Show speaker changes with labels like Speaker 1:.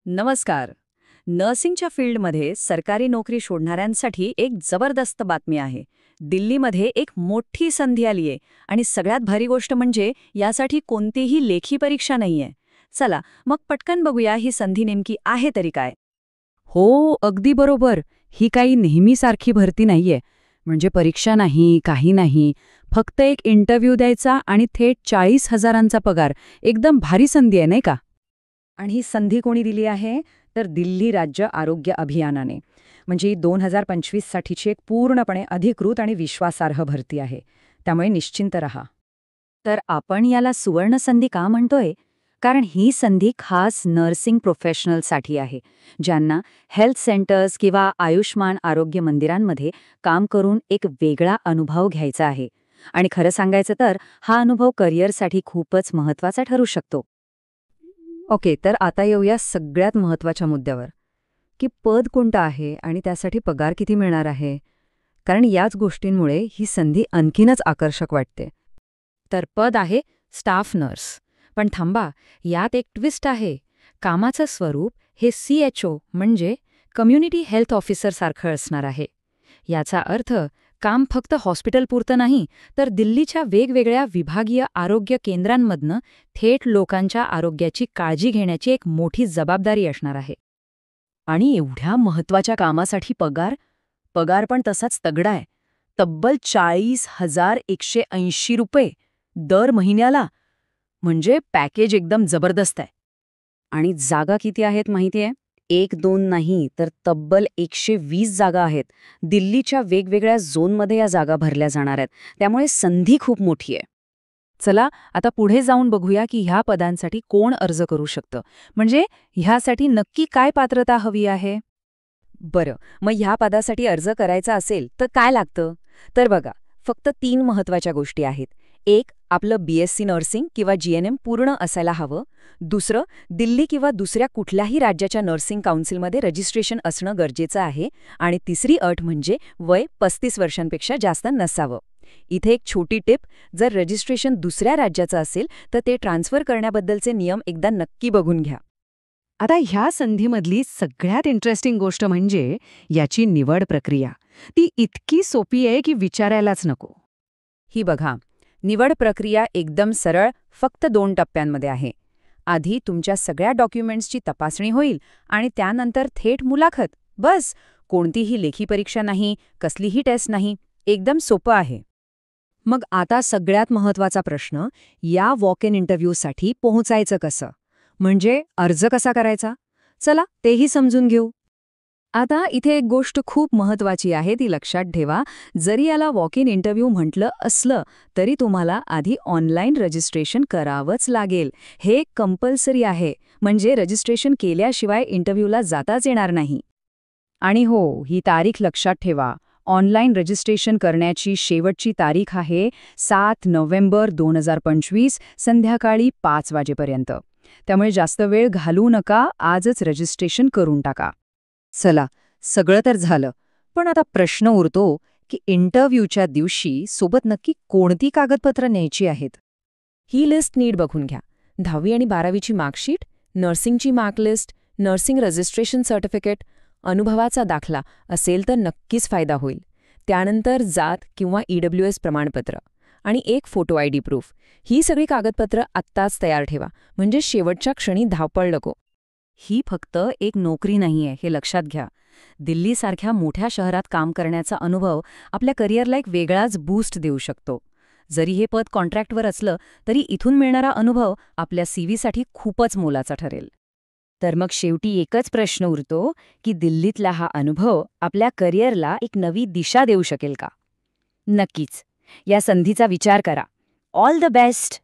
Speaker 1: नमस्कार. नर्सिंगच्या फील्डमध्ये सरकारी नोकरी शोधणाऱ्यांसाठी एक जबरदस्त बातमी आहे. दिल्लीमध्ये एक मोठी संधी आलीये आणि सगळ्यात भारी गोष्ट म्हणजे यासाठी कोणतीही लेखी परीक्षा नाहीये. चला मग पटकन बघूया ही संधी नेमकी आहे तरी काय.
Speaker 2: हो, अगदी बरोबर. ही काही नेहमीसारखी भरती नाहीये. म्हणजे परीक्षा नाही, काही नाही. फक्त एक इंटरव्ह्यू द्यायचा आणि थेट 40,000चा पगार. एकदम भारी संधी आहे, नाही का?
Speaker 1: आणि ही संधी कोणी दिली आहे तर दिल्ली राज्य आरोग्य अभियानाने. म्हणजे 2025 साठीची एक पूर्णपणे अधिकृत आणि विश्वासार्ह भरती आहे. त्यामुळे निश्चिंत रहा.
Speaker 2: तर आपण याला सुवर्ण संधी का म्हणतोय? कारण ही संधी खास नर्सिंग प्रोफेशनलसाठी आहे, ज्यांना हेल्थ सेंटर्स किंवा आयुष्मान आरोग्य मंदिरांमध्ये काम करून एक वेगळा अनुभव घ्यायचा आहे. आणि खरं सांगायचं तर हा अनुभव करिअरसाठी खूपच महत्त्वाचा ठरू शकतो.
Speaker 1: ओके, तर आता येऊया सगळ्यात महत्त्वाच्या मुद्द्यावर, की पद कोणतं आहे आणि त्यासाठी पगार किती मिळणार आहे. कारण याच गोष्टींमुळे ही संधी आणखीनच आकर्षक वाटते.
Speaker 2: तर पद आहे स्टाफ नर्स. पण थांबा, यात एक ट्विस्ट आहे. कामाचं स्वरूप हे CHO म्हणजे कम्युनिटी हेल्थ ऑफिसर सारखं असणार आहे. याचा अर्थ काम फक्त हॉस्पिटलपुरतं नाही, तर दिल्लीच्या वेगवेगळ्या विभागीय आरोग्य केंद्रांमधनं थेट लोकांच्या आरोग्याची काळजी घेण्याची एक मोठी जबाबदारी असणार आहे.
Speaker 1: आणि एवढ्या महत्त्वाच्या कामासाठी पगार पण तसाच तगडा आहे. तब्बल 40,180 रुपये दर महिन्याला. म्हणजे पॅकेज एकदम जबरदस्त आहे.
Speaker 2: आणि जागा किती आहेत माहितीये? 1-2 नाही, तर तब्बल 120 जागा आहेत. दिल्लीच्या वेगवेगळ्या झोनमध्ये या जागा भरल्या जाणार आहेत. त्यामुळे संधी खूप मोठी आहे.
Speaker 1: चला आता पुढे जाऊन बघूया की ह्या पदांसाठी कोण अर्ज करू शकतं. म्हणजे ह्यासाठी नक्की काय पात्रता हवी आहे. बरं, मग ह्या पदासाठी अर्ज करायचा असेल तर काय लागतं? तर बघा, फक्त 3 महत्त्वाच्या गोष्टी आहेत. एक, आपलं BSc नर्सिंग किंवा GNM पूर्ण असायला हवं. दुसरं, दिल्ली किंवा दुसऱ्या कुठल्याही राज्याच्या नर्सिंग काउन्सिलमध्ये रजिस्ट्रेशन असणं गरजेचं आहे. आणि तिसरी अट म्हणजे वय 35 वर्षांपेक्षा जास्त नसावं. इथे एक छोटी टिप, जर रजिस्ट्रेशन दुसऱ्या राज्याचं असेल तर ते ट्रान्सफर करण्याबद्दलचे नियम एकदा नक्की बघून घ्या.
Speaker 2: आता ह्या संधीमधली सगळ्यात इंटरेस्टिंग गोष्ट म्हणजे याची निवड प्रक्रिया. ती इतकी सोपी आहे की विचारायलाच नको.
Speaker 1: ही बघा, निवड प्रक्रिया एकदम सरळ, फक्त 2 टप्प्यांमध्ये आहे. आधी तुमच्या सगळ्या डॉक्युमेंट्सची तपासणी होईल आणि त्यानंतर थेट मुलाखत. बस, कोणतीही लेखी परीक्षा नाही, कसलीही टेस्ट नाही. एकदम सोपं आहे.
Speaker 2: मग आता सगळ्यात महत्त्वाचा प्रश्न, या वॉक इन इंटरव्ह्यूसाठी पोहोचायचं कसं? म्हणजे अर्ज कसा करायचा? चला तेही समजून घेऊ.
Speaker 1: आता इथे एक गोष्ट खूप महत्त्वाची आहे, ती लक्षात ठेवा. जरी याला वॉक इन इंटरव्ह्यू म्हटलं असलं तरी तुम्हाला आधी ऑनलाईन रजिस्ट्रेशन करावंच लागेल. हे कंपल्सरी आहे. म्हणजे रजिस्ट्रेशन केल्याशिवाय इंटरव्ह्यूला जाताच येणार नाही. आणि हो, ही तारीख लक्षात ठेवा. ऑनलाईन रजिस्ट्रेशन करण्याची शेवटची तारीख आहे 7 नोव्हेंबर 2025 संध्याकाळी 5 वाजेपर्यंत. त्यामुळे जास्त वेळ घालवू नका, आजच रजिस्ट्रेशन करून टाका.
Speaker 2: चला, सगळं तर झालं. पण आता प्रश्न उरतो की इंटरव्ह्यूच्या दिवशी सोबत नक्की कोणती कागदपत्रं न्यायची आहेत?
Speaker 1: ही लिस्ट नीट बघून घ्या. 10वी आणि 12वीची मार्कशीट, नर्सिंगची मार्कलिस्ट, नर्सिंग रजिस्ट्रेशन सर्टिफिकेट, अनुभवाचा दाखला असेल तर नक्कीच फायदा होईल. त्यानंतर जात किंवा EWS प्रमाणपत्र आणि एक फोटो ID प्रूफ. ही सगळी कागदपत्रं आत्ताच तयार ठेवा, म्हणजे शेवटच्या क्षणी धावपळ नको.
Speaker 2: ही फक्त एक नोकरी नाहीये, हे लक्षात घ्या. दिल्लीसारख्या मोठ्या शहरात काम करण्याचा अनुभव आपल्या करिअरला एक वेगळाच बूस्ट देऊ शकतो. जरी हे पद कॉन्ट्रॅक्टवर असलं तरी इथून मिळणारा अनुभव आपल्या CVसाठी खूपच मोलाचा ठरेल. तर मग शेवटी एकच प्रश्न उरतो की दिल्लीतला हा अनुभव आपल्या करिअरला एक नवी दिशा देऊ शकेल का? नक्कीच. या संधीचा विचार करा. All the best.